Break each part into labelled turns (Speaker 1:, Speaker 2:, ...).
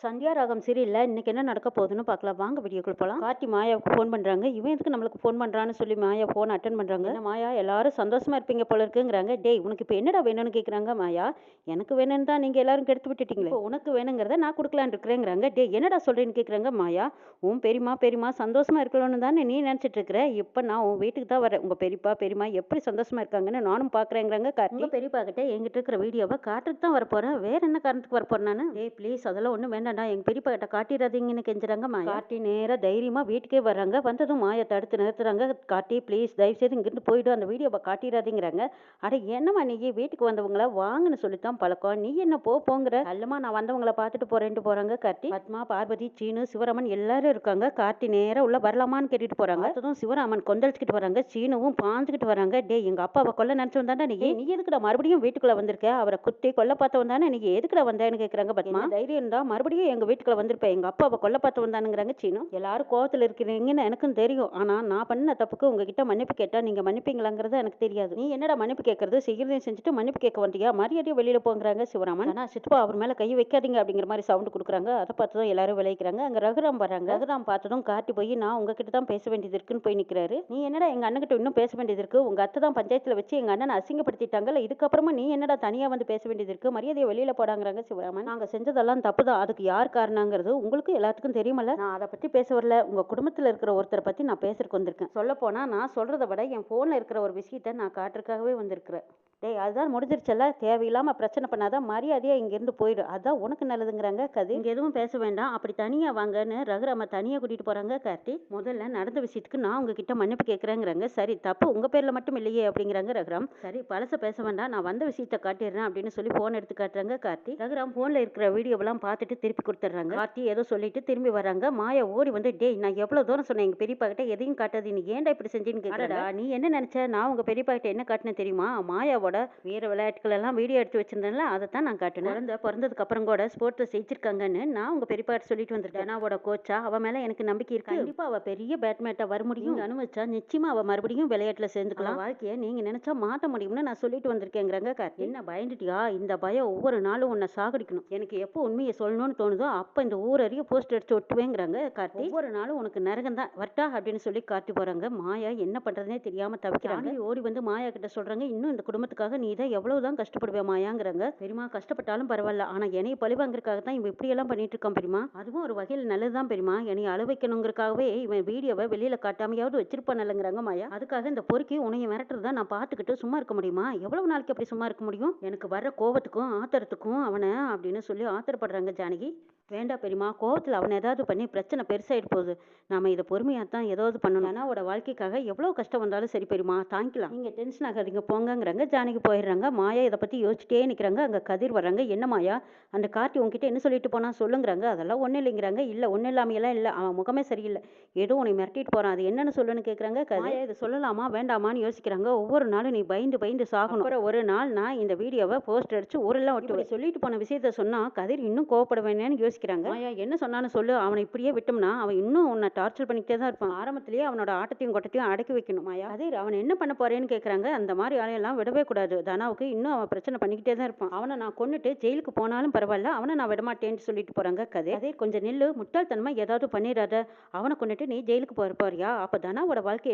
Speaker 1: சந்தியா ராகம் சீரியல்ல இன்னைக்கு என்ன நடக்க போகுதுன்னு பார்க்கலாம். வாங்க வீடியோக்குள்ள போலாம். கார்த்தி மாயாவுக்கு ஃபோன் பண்றாங்க. இவன் எதுக்கு நம்மளுக்கு ஃபோன் பண்றான்னு சொல்லி மாயா ஃபோன் அட்டன் பண்றாங்க. என்ன மாயா எல்லாரும் சந்தோஷமா இருப்பீங்க போல இருக்குங்கிறாங்க. டேய் உனக்கு இப்போ என்னடா வேணும்னு கேட்குறாங்க மாயா. எனக்கு வேணும்னு தான் நீங்க எல்லாரும் கெடுத்து விட்டுட்டீங்களே. இப்போ உனக்கு வேணுங்கிறத நான் கொடுக்கலான்னு இருக்கிறேங்கிறாங்க. டேய் என்னடா சொல்றேன்னு கேட்குறாங்க மாயா. உன் பெரியமா பெரியமா சந்தோஷமா இருக்கணும்னு தானே நீ நினைச்சிட்டு இருக்கிற. இப்போ நான் உன் வீட்டுக்கு தான் வரேன். உங்க பெரியப்பா பெரியமா எப்படி சந்தோஷமா இருக்காங்கன்னு நானும் பார்க்குறேங்கிறாங்க. கார்த்தி உங்க பெரியப்பா கிட்ட என்கிட்ட இருக்கிற வீடியோவை காட்டுறதுக்கு தான் வரப்போறேன். வேற என்ன காரணத்துக்கு வரப்போறேன் நான். டேய் ப்ளீஸ் அதெல்லாம் ஒன்றும் வேண்டாம்டா. எங்க பெரியப்பா கிட்ட காட்டிடாதீங்கன்னு கெஞ்சுறாங்க மாயா. கார்த்தி நேரா தைரியமா வீட்டுக்கே வர்றாங்க. வந்ததும் மாயா தடுத்து நிறுத்துறாங்க. கார்த்தி ப்ளீஸ் தயவுசெய்து இங்கிருந்து போயிடும், அந்த வீடியோவை காட்டிடாதீங்கிறாங்க. அட என்னம்மா நீ வீட்டுக்கு வந்தவங்கள வாங்கன்னு சொல்லித்தான் பழக்கம், நீ என்ன போங்கிற. அல்லமா நான் வந்தவங்கள பார்த்துட்டு போறேன்ட்டு போறாங்க. கார்த்தி பத்மா பார்வதி சீனு சிவராமன் எல்லாரும் இருக்காங்க. கார்த்தி நேரா உள்ள வரலாமான்னு கேட்டுட்டு போறாங்க. அதுவும் சிவராமன் கொந்தளிச்சுக்கிட்டு வராங்க. சீனுவும் பாஞ்சுக்கிட்டு வராங்க. டே எங்க அப்பாவை கொல்ல நினைச்சவன் தானே நீ எதுக்குடா மறுபடியும் வீட்டுக்குள்ள வந்திருக்க. அவரை குத்தி கொல்ல பார்த்தவன் தானே நீ எதுக்குடா வந்தேன்னு கேட்கறாங்க. பத்மா தைரியம் தான் மறுபடியும் எங்க வீட்டுக்குள்ள வந்திருப்பேன். எங்க அப்பாவை கொல்ல பார்த்து வந்தானுங்கிறாங்க சீனு. எல்லாரும் கோவத்தில் இருக்கிறீங்கன்னு எனக்கும் தெரியும். ஆனா நான் பண்ண தப்புக்கு உங்ககிட்ட மன்னிப்பு கேட்டா நீங்க மன்னிப்பீங்களாங்கிறது எனக்கு தெரியாது. நீ என்னடா மன்னிப்பு கேட்கறது, செய்யறதையும் செஞ்சுட்டு மன்னிப்பு கேட்க வந்தியா, மரியாதையை வெளியில போங்கிறாங்க சிவராமன். ஆனா சித்துப்பா அவர் மேல கை வைக்காதீங்க அப்படிங்கிற மாதிரி சவுண்ட் கொடுக்குறாங்க. அதை பார்த்துதான் எல்லாரும் விளைவிக்கிறாங்க. அங்க ரகுராம் வராங்க. ரகுராம் பார்த்ததும் காட்டி போய் நான் உங்ககிட்ட தான் பேச வேண்டியது இருக்குன்னு போய் நிக்கிறாரு. நீ என்னடா எங்க அண்ணன் கிட்ட இன்னும் பேச வேண்டியது இருக்கு, உங்க அத்தை தான் பஞ்சாயத்துல வச்சு எங்க அண்ணனை அசிங்கப்படுத்திட்டாங்கல்ல, இதுக்கப்புறமா நீ என்னடா தனியா வந்து பேச வேண்டியது இருக்கு, மரியாதையை வெளியில போடாங்கிறாங்க சிவராமன். நாங்க செஞ்சதெல்லாம் தப்பு தான், அதுக்கு யார் காரணங்கிறது உங்களுக்கு எல்லாத்துக்கும் தெரியுமல்ல. நான் அதை பத்தி பேச வரல, உங்க குடும்பத்துல இருக்கிற ஒருத்தரை பத்தி நான் பேசுறதுக்கு வந்திருக்கேன். சொல்ல போனா நான் சொல்றதை விட என் போன்ல இருக்கிற ஒரு விஷயத்தை நான் காட்டுறதுக்காகவே வந்திருக்கிறேன். டேய் அதுதான் முடிஞ்சிருச்சல்ல, தேவையில்லாம பிரச்சனை பண்ணாதான், மரியாதையா இங்க இருந்து போயிடு, அதான் உனக்கு நல்லதுங்கிறாங்க. கதி இங்க எதுவும் பேச வேண்டாம், அப்படி தனியா வாங்கன்னு ரகுராம தனியா கூட்டிட்டு போறாங்க. கார்த்தி முதல்ல நடந்த விஷயத்துக்கு நான் உங்ககிட்ட மன்னிப்பு கேட்கறேங்கிறாங்க. சரி தப்பு உங்க பேர்ல மட்டும் இல்லையே அப்படிங்கிறாங்க ரகுராம். சரி பழச பேச வேண்டாம், நான் வந்த விஷயத்த காட்டிடுறேன் அப்படின்னு சொல்லி போன் எடுத்து காட்டுறாங்க. கார்த்தி ரகுராம் போன்ல இருக்கிற வீடியோவெல்லாம் பார்த்துட்டு திருப்பி கொடுத்துட்றாங்க. கார்த்தி ஏதோ சொல்லிட்டு திரும்பி வராங்க. மாயா ஓடி வந்து டேய் நான் எவ்வளவு தூரம் சொன்னேன் எங்க பெரியப்பா கிட்ட எதையும் காட்டாது, நீ ஏன்டா இப்படி செஞ்சேன்னு கேட்கறடா. நீ என்ன நினைச்ச, நான் உங்க பெரியப்பா கிட்ட என்ன காட்டினேன் தெரியுமா, மாயாவோட வீர விளையாட்டுகள் எல்லாம் வீடியோ எடுத்து வச்சிருந்தேன்ல, அதை தான் நான் காட்டினேன். குழந்தை பிறந்ததுக்கு அப்புறம் கூட ஸ்போர்ட்ஸ்ல ஜெயிச்சிருக்காங்கன்னு நான் உங்க பெரியப்பா கிட்ட சொல்லிட்டு வந்திருக்கேன். அனாவோட கோச்சா அவ மேல எனக்கு நம்பிக்கை இருக்கு. கண்டிப்பா அவ பெரிய பேட்மேட்டா வர முடியும், அனுமதிச்சா நிச்சயமா அவ மறுபடியும் விளையாட்டுல சேர்ந்துக்கலாம். வாழ்க்கையை நீங்க நினைச்சா மாத்த முடியும்னு நான் சொல்லிட்டு வந்திருக்கேங்கிறாங்க. கார்த்தி என்ன பயந்துட்டியா, இந்த பயம் ஒவ்வொரு நாளும் உன்னை சாகடிக்கணும், எனக்கு எப்போ உண்மையை சொல்லணும்னு தோணுதோ அப்ப இந்த ஊரறிய போஸ்ட் அடிச்சு ஒட்டுவேங்கிறாங்க. கார்த்தி ஒவ்வொரு நாளும் உனக்கு நரகம் தான் வரட்டா அப்படின்னு சொல்லி காட்டி போறாங்க. மாயா என்ன பண்றதுனே தெரியாம தவிக்கிறாங்க. ஓடி வந்து மாயா கிட்ட சொல்றாங்க, இன்னும் இந்த குடும்பத்துக்காக நீ தான் எவ்வளவுதான் கஷ்டப்படுவே மாயாங்கிறாங்க. பெரியமா கஷ்டப்பட்டாலும் பரவாயில்ல, ஆனா என்னைய பழிவாங்கிறதுக்காக தான் இவன் இப்படி எல்லாம் பண்ணிட்டு இருக்கான் பெரியமா, அதுவும் ஒரு வகையில் நல்லதுதான் பெரியமா, என்னைய அழ வைக்கணுங்கிறதுக்காகவே இவன் வீடியோவை வெளியில காட்டாமையாவது வச்சிருப்பான் இல்லைங்கிறாங்க மாயா. அதுக்காக இந்த பொறுக்கி உனைய மிரட்டுறதா நான் பார்த்துக்கிட்டு சும்மா இருக்க முடியுமா, எவ்வளவு நாளைக்கு அப்படி சும்மா இருக்க முடியும், எனக்கு வர்ற கோபத்துக்கும் ஆத்திரத்துக்கும் அவனை அப்படின்னு சொல்லி ஆத்திரப்படுறாங்க ஜானகி. வேண்டாம் பெரியமா, கோவத்தில் அவனை ஏதாவது பண்ணி பிரச்சனை பெருசாயிட்டு போகுது, நாம இதை பொறுமையாக தான் ஏதாவது பண்ணணும், அனாவோட வாழ்க்கைக்காக எவ்வளோ கஷ்டம் வந்தாலும் சரி பெரியமா தாங்கிக்கலாம், நீங்கள் டென்ஷன் ஆகாதீங்க போங்கங்கிறாங்க. ஜானகி போயிடுறாங்க. மாயா இதை பற்றி யோசிச்சிட்டே நிற்கிறாங்க. அங்கே கதிர் வர்றாங்க. என்ன மாயா அந்த கார்த்தி உங்ககிட்ட என்ன சொல்லிட்டு போனா சொல்லுங்கிறாங்க. அதெல்லாம் ஒன்றும் இல்லைங்கிறாங்க. இல்லை ஒன்றும் இல்லாமையெல்லாம் இல்லை, அவன் முகமே சரியில்லை, ஏதோ உன்னை மிரட்டிட்டு போகிறான், அது என்னன்னு சொல்லுன்னு கேட்குறாங்க. மாயா இதை சொல்லலாமா வேண்டாமான்னு யோசிக்கிறாங்க. ஒவ்வொரு நாளும் நீ பயந்து பயந்து சாகணும், அப்புறம் ஒரு நாள் நான் இந்த வீடியோவை போஸ்ட் அடிச்சு ஊரெல்லாம் ஒட்டி சொல்லிட்டு போன விஷயத்த சொன்னா கதிர் இன்னும் கோவப்பட வேணான்னு யோசிக்கிறாங்க. மாயா என்ன சொன்னான்னு சொல்லு, அவனை இப்படியே விட்டோம்னா அவன் இன்னும் உன்னை டார்ச்சர் பண்ணிக்கிட்டே தான் இருப்பான், ஆரம்பத்திலேயே அவனோட ஆட்டத்தையும் கொட்டத்தையும் அடக்கி வைக்கணும். மாயா கதிர் அவன் என்ன பண்ண போறேன்னு கேட்குறாங்க. அந்த மாதிரி ஆளையெல்லாம் விடவே கூடாது, தனாவுக்கு இன்னும் அவன் பிரச்சனை பண்ணிக்கிட்டே தான் இருப்பான், அவனை நான் கொன்னுட்டு ஜெயிலுக்கு போனாலும் பரவாயில்ல, அவனை நான் விடமாட்டேன்னு சொல்லிட்டு போறாங்க. கதிர் கொஞ்சம் நெல்லு, முட்டாள்தனமா ஏதாவது பண்ணிடாத, அவனை கொண்டுட்டு நீ ஜெயிலுக்கு போறியா, அப்ப தனாவோட வாழ்க்கை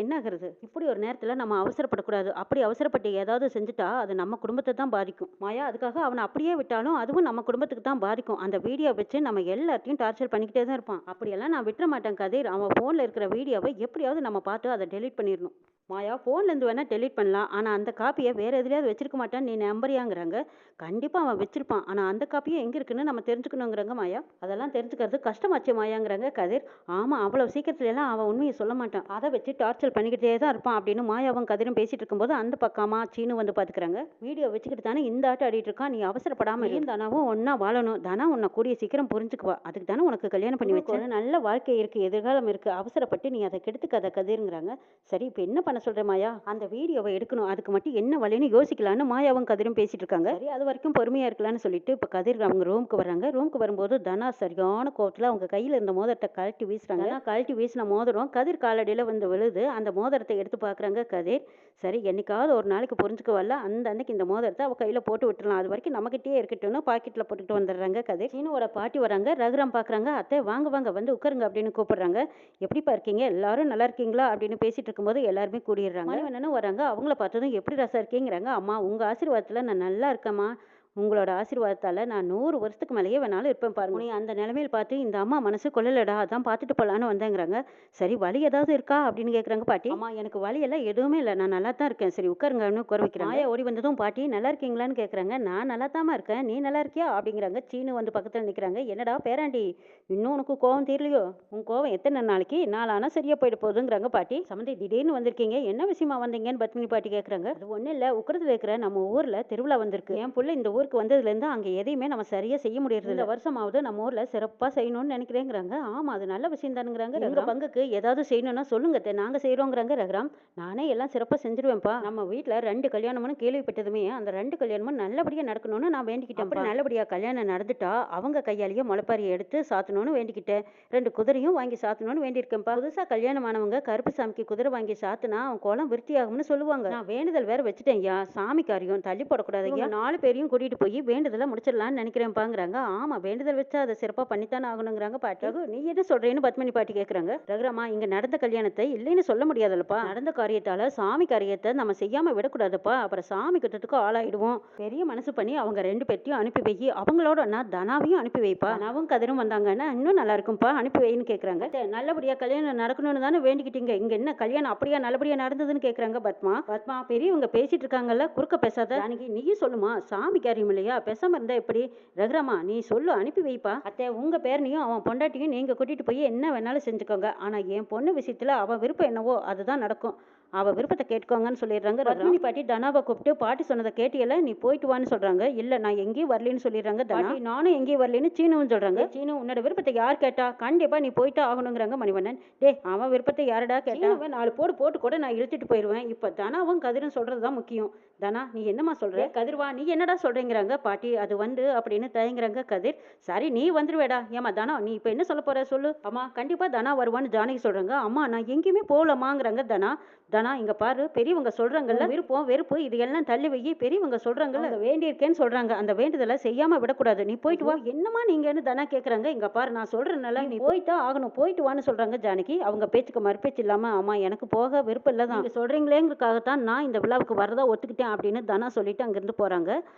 Speaker 1: என்ன ஆகுறது, இப்படி ஒரு நேரத்துல நம்ம அவசரப்படக்கூடாது, அப்படி அவசரப்பட்டு ஏதாவது செஞ்சுட்டா அது நம்ம குடும்பத்தை தான் பாதிக்கும். மாயா அதுக்காக அவனை அப்படியே விட்டாலும் அதுவும் நம்ம குடும்பத்துக்கு தான் பாதிக்கும், அந்த வீடியோ வச்சு நம்ம எல்லாத்தையும் டார்ச்சர் பண்ணிக்கிட்டே தான் இருப்பான், அப்படியெல்லாம் நான் விட்டுற மாட்டேன் கதிர், அவன் போன்ல இருக்கிற வீடியோவை எப்படியாவது நம்ம பார்த்து அதை டெலீட் பண்ணிடணும். மாயா ஃபோன்லேருந்து வேணால் டெலீட் பண்ணலாம், ஆனால் அந்த காப்பியை வேறு எதுலையாவது வச்சிருக்க மாட்டான்னு நீ நம்புறியாங்கிறாங்க. கண்டிப்பாக அவன் வச்சிருப்பான், ஆனால் அந்த காப்பியை எங்கே இருக்குன்னு நம்ம தெரிஞ்சுக்கணுங்கிறாங்க மாயா. அதெல்லாம் தெரிஞ்சுக்கிறது கஷ்டமாச்சு மாயாங்கிறாங்க கதிர். ஆமாம் அவ்வளோ சீக்கிரத்துலலாம் அவன் உண்மையை சொல்ல மாட்டான், அதை வச்சு டார்ச்சர் பண்ணிக்கிட்டே தான் இருப்பான் அப்படின்னு மாயாவும் கதிரும் பேசிட்டு இருக்கும்போது அந்த பக்கமா சீனு வந்து பார்த்துக்கிறாங்க. வீடியோ வச்சுக்கிட்டு தானே இந்த ஆட்டம் ஆடிட்டு இருக்கான், நீ அவசரப்படாமல் இரு, தானாவும் ஒன்றா வாழணும், தானா உன்னை கூடிய சீக்கிரம் புரிஞ்சுக்குவா, அதுக்கு தானே உனக்கு கல்யாணம் பண்ணி வச்சு நல்ல வாழ்க்கை இருக்குது, எதிர்காலம் இருக்குது, அவசரப்பட்டு நீ அதை கெடுத்துக்காத கதிருங்கிறாங்க. சரி இப்போ என்ன பண்ண சொல்ற மாயா? அந்த வீடியோவை எடுக்கணும். அதுக்கு மட்டும் என்ன வழின்னு யோசிக்கலான்னு மாயாவும் கதிரும் பேசிட்டு இருக்காங்க. சரி, அது வரைக்கும் பொறுமையா இருக்கலாம்னு சொல்லிட்டு இப்ப கதிர் அவங்க ரூமுக்கு வர்றாங்க. ரூமுக்கு வரும்போது தனா சரியான கோவத்துல அவங்க கையில இருந்த மோதிரத்தை கழட்டி வீசுறாங்க. கழட்டி வீசின மோதிரம் கதிர் காலடியில வந்து விழுது. அந்த மோதிரத்தை எடுத்து பாக்குறாங்க கதிர். சரி, என்னைக்காவது ஒரு நாளைக்கு புரிஞ்சுக்குவல்ல, அந்த அன்னைக்கு இந்த மோதிரத்தை அவ கையில போட்டு விட்டுறலாம். அது வரைக்கும் நம்மகிட்டயே இருக்கட்டும்னு பாக்கெட்ல போட்டுக்கிட்டு வந்துடுறாங்க கதிர். சீனுவோட பாட்டி வராங்க. ரகுராம் பாக்குறாங்க. அத்தை வாங்க வாங்க வந்து உட்காருங்க அப்படின்னு கூப்பிடுறாங்க. எப்படிப்பா இருக்கீங்க? எல்லாரும் நல்லா இருக்கீங்களா அப்படின்னு பேசிட்டு இருக்கும்போது எல்லாருமே கூடிடுறாங்க. மணிவண்ணனும் வராங்க. அவங்கள பார்த்ததும் எப்படி ரசம் இருக்கீங்கிறாங்க. அம்மா உங்க ஆசீர்வாதத்துல நான் நல்லா இருக்கேம்மா. உங்களோட ஆசீர்வாதத்தால நான் 100 வருஷத்துக்கு மேலேயே வேணாலும் இருப்பேன் பாருங்க. நீ அந்த நிலைமையில் பார்த்து இந்த அம்மா மனசு கொள்ளலடா, அதான் பார்த்துட்டு போலான்னு வந்தேங்கிறாங்க. சரி, வலி ஏதாவது இருக்கா அப்படின்னு கேட்குறாங்க பாட்டி. அம்மா எனக்கு வலி எல்லாம் எதுவுமே இல்லை, நான் நல்லா தான் இருக்கேன். சரி உட்காருங்கன்னு உட்கார வைக்கிறேன். மாயா ஓடி வந்ததும் பாட்டி நல்லா இருக்கீங்களான்னு கேட்குறாங்க. நான் நல்லா தாம்மா இருக்கேன், நீ நல்லா இருக்கியா அப்படிங்கிறாங்க. சீனு வந்து பக்கத்தில் நிற்கிறாங்க. என்னடா பேராண்டி, இன்னும் உனக்கு கோவம் தீரலையோ? உன் கோவம் எத்தனை நாளைக்கு? நாளானா சரியா போயிட்டு போகுதுங்கிறாங்க பாட்டி. சம்மந்தி திடீர்னு வந்திருக்கீங்க, என்ன விஷயமா வந்தீங்கன்னு பத்மினி பாட்டி கேட்குறாங்க. அது ஒன்றும் இல்லை, உக்கரத்தில் இருக்கிற நம்ம ஊரில் திருவிழா வந்திருக்கு. என் பிள்ளை இந்த ஊருக்கு வந்ததுலேருந்து அங்கே எதையுமே நம்ம சரியாக செய்ய முடியறது. இந்த வருஷமாவது நம்ம ஊரில் சிறப்பாக செய்யணும்னு நினைக்கிறேங்கிறாங்க. ஆமாம், அது நல்ல விஷயம் தானுங்கிறாங்க. எங்கள் பங்குக்கு ஏதாவது செய்யணும்னா சொல்லுங்க, நாங்கள் செய்கிறோங்கிறாங்க ரகுராம். நானே எல்லாம் சிறப்பாக செஞ்சிருவேன்ப்பா. நம்ம வீட்டில் 2 கல்யாணம்னு கேள்விப்பட்டதுமே அந்த 2 கல்யாணமும் நல்லபடியாக நடக்கணும்னு நான் வேண்டிக்கிட்டேன். அப்படி நல்லபடியாக கல்யாணம் நடந்துட்டா அவங்க கையாலேயே முளைப்பாரி எடுத்து சாத்தணும்னு வேண்டிக்கிட்டேன். 2 குதிரையும் வாங்கி சாத்தணும்னு வேண்டியிருக்கேன்ப்பா. புதுசாக கல்யாணமானவங்க கருப்பு சாமிக்கு குதிரை வாங்கி சாத்துனா அவன் குளம் விருத்தியாகும்னு சொல்லுவாங்க. நான் வேண்டுதல் வேற வச்சுட்டேன் ஐயா. சாமி காரியம் தள்ளி போடக்கூடாது ஐயா. 4 பேரையும் கூட்டிட்டு போய் வேண்டுதலை முடிச்சிடலாம்னு நினைக்கிறேன்ப்பாங்கிறாங்க. ஆமா, வேண்டுதல் வச்சா அதை சிறப்பாக பண்ணித்தானே ஆகணுங்கிறாங்க பாட்டி. நீ என்ன சொல்றேன்னு பத்மினி பாட்டி கேட்குறாங்க. ரகுராமா, இங்க நடந்த கல்யாணத்தை இல்லைன்னு சொல்ல முடியாதுல்லப்பா. நடந்த காரியத்தால சாமி காரியத்தை நம்ம செய்யாம விடக்கூடாதுப்பா. அப்புறம் சாமி குற்றத்துக்கு ஆளாயிடுவோம். பெரிய மனசு பண்ணி அவங்க 2 பேர்த்தையும் அனுப்பி வை. அவங்களோட நான் தனாவையும் அனுப்பி வைப்பா. தனாவும் கதிரும் வந்தாங்கன்னா இன்னும் நல்லா இருக்கும்பா, அனுப்பி வைன்னு கேட்குறாங்க. நல்லபடியா கல்யாணம் நடக்கணும்னு தானே வேண்டிக்கிட்டீங்க. இங்க என்ன கல்யாணம் அப்படியா நல்லபடியா நடந்ததுன்னு கேட்குறாங்க பத்மா. பத்மா, பெரியவங்க பேசிட்டு இருக்காங்கல்ல, குறுக்க பேசாத. அன்னைக்கு நீயும் சொல்லுமா, சாமி காரியம் இல்லையா, பேசாம இருந்தா எப்படி? ரகுராமா, நீ சொல்லு, அனுப்பி வைப்பா. அத்தை, உங்க பேரனையும் அவன் பொண்டாட்டியும் நீங்க கூட்டிட்டு போய் என்ன வேணாலும் செஞ்சுக்கோங்க. ஆனா என் பொண்ணு விஷயத்துல அவன் விருப்பம் என்னவோ அதுதான் நடக்கும். அவ விருப்பத்தை கேட்டுக்கோங்கன்னு சொல்லிடுறாங்க. ரத்மினி பாட்டி தனாவை கூப்பிட்டு பாட்டி சொன்னதை கேட்டியல, நீ போயிட்டு வான்னு சொல்றாங்க. இல்ல, நான் எங்கேயும் வரலன்னு சொல்லிடுறாங்க தனா. நானும் எங்கேயும் வரலன்னு சீனுவும் சொல்றாங்க. சீனு, உன்னோட விருப்பத்தை யார் கேட்டா? கண்டிப்பா நீ போயிட்டு ஆகணுங்கிறாங்க மணிவண்ணன். டே, அவன் விருப்பத்தை யாரடா கேட்டா? 4 போட்டு கூட நான் இழுத்துட்டு போயிடுவேன். இப்ப தனாவும் கதிரும் சொல்றதுதான் முக்கியம். தனா, நீ என்னமா சொல்ற? கதிர்வா, நீ என்னடா சொல்றேங்கிறாங்க பாட்டி. அது வந்து அப்படின்னு தயங்குறாங்க கதிர். சரி, நீ வந்துருவேடா. ஏமா தனா, நீ இப்ப என்ன சொல்ல போற சொல்லு. அம்மா, கண்டிப்பா தனா வருவான்னு ஜானகி சொல்றாங்க. அம்மா, நான் எங்கேயுமே போகலமாங்கிறாங்க தனா. தனா, இங்க பாரு, பெரியவங்க சொல்றாங்கல்ல, விருப்பம் வெறுப்பு இது எல்லாம் தள்ளி வை. பெரியவங்க சொல்றாங்கல்ல, வேண்டியிருக்கேன்னு சொல்றாங்க. அந்த வேண்டுதலை செய்யாம விடக்கூடாது. நீ போயிட்டு வா. என்னமா நீங்கன்னு தனா கேக்குறாங்க. இங்க பாரு, நான் சொல்றேன்னால நீ போயிட்டா ஆகணும், போயிட்டு வான்னு சொல்றாங்க ஜானகி. அவங்க பேச்சுக்கு மறுபேச்சு இல்லாம, அம்மா எனக்கு போக விருப்பம் இல்லதான், நீங்க சொல்றீங்களேங்கிறதுக்காகத்தான் நான் இந்த விழாவுக்கு வரதா ஒத்துக்கிட்டேன் அப்படின்னு தனா சொல்லிட்டு அங்கிருந்து போறாங்க.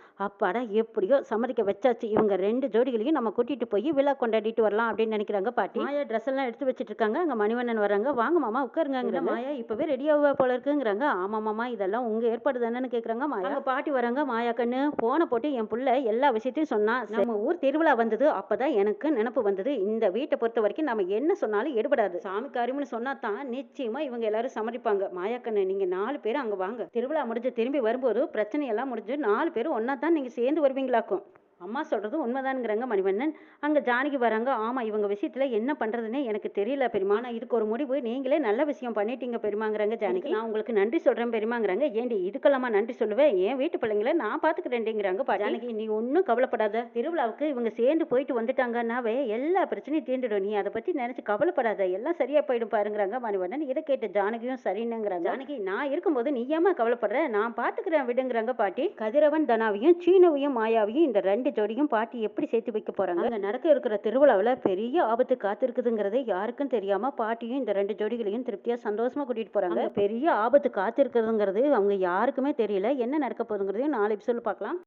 Speaker 1: அப்பாடா, எப்படியோ சம்மதிக்க வச்சாச்சு. இவங்க 2 ஜோடிகளையும் நம்ம கூட்டிட்டு போய் விழா கொண்டாடிட்டு வரலாம் அப்படின்னு நினைக்கிறாங்க பாட்டி. மாயா ட்ரெஸ் எல்லாம் எடுத்து வச்சிட்டு இருக்காங்க. அங்க மணிவண்ணன் வராங்க. வாங்க மாமா உட்காருங்க. மாயா இப்பவே ரெடி ஆகுவா போல இருக்குங்கிறாங்க. ஆமா மாமா, இதெல்லாம் உங்க ஏற்பாடு தானேன்னு கேக்குறாங்க மாயா. அங்க பாட்டி வராங்க. மாயா கண்ணு போனை போட்டு என் புள்ள எல்லா விஷயத்தையும் சொன்னா. நம்ம ஊர் திருவிழா வந்தது, அப்பதான் எனக்கு நினப்பு வந்தது. இந்த வீட்டை பொறுத்த வரைக்கும் நம்ம என்ன சொன்னாலும் எடுபடாது. சாமி காரியம்னு சொன்னா தான் நிச்சயமா இவங்க எல்லாரும் சம்மதிப்பாங்க. மாயா கண்ணு, நீங்க 4 பேரும் அங்க வாங்க. திருவிழா முடிஞ்சு திரும்பி வரும்போது பிரச்சனை எல்லாம் முடிஞ்சு 4 பேரும் ஒன்னா தான் நீங்க சேர்ந்து வருவீங்களாக்கும். அம்மா சொல்றது உண்மைதானுங்கிறாங்க மணிவண்ணன். அங்க ஜானகி வராங்க. ஆமா, இவங்க விஷயத்துல என்ன பண்றதுன்னே எனக்கு தெரியல பெரியமா. நான் இதுக்கு ஒரு முடிவு நீங்களே நல்ல விஷயம் பண்ணிட்டீங்க பெரியமாங்கிறாங்க ஜானகி. நான் உங்களுக்கு நன்றி சொல்றேன் பெரியமாங்கிறாங்க. ஏண்டி இதுக்கெல்லாமா நன்றி சொல்லுவேன்? என் வீட்டு பிள்ளைங்களை நான் பாத்துக்கிறேன்ங்கிறாங்க ஜானகி. நீ ஒன்னும் கவலைப்படாத. திருவிழாவுக்கு இவங்க சேர்ந்து போயிட்டு வந்துட்டாங்கன்னாவே எல்லா பிரச்சனையும் தீர்ந்துடும். நீ அதை பத்தி நினைச்சு கவலைப்படாத, எல்லாம் சரியா போயிடும் பாருங்கிறாங்க மணிவண்ணன். இதை கேட்ட ஜானகியும் சரின்னுங்கிறாங்க. ஜானகி, நான் இருக்கும்போது நீ ஏமா கவலைப்படுற, நான் பாத்துக்கிறேன் விடுங்கிறாங்க பாட்டி. கதிரவன் தனாவையும் சீனுவையும் மாயாவையும் இந்த 2 ஜோடியும் பாட்டி எப்படி சேர்த்து வைக்க போறாங்க? அங்க நடக்க இருக்கிற திருவிழாவில் பெரிய ஆபத்து காத்திருக்குதுங்கிறதே யாருக்கும் தெரியாம பாட்டியும் இந்த 2 ஜோடிகளையும் திருப்தியா சந்தோஷமா கூட்டிட்டு போறாங்க. பெரிய ஆபத்து காத்திருக்குதுங்கிறது அவங்க யாருக்குமே தெரியல. என்ன நடக்க போகுதுங்கிறதையும் 4 எபிசோட் பார்க்கலாம்.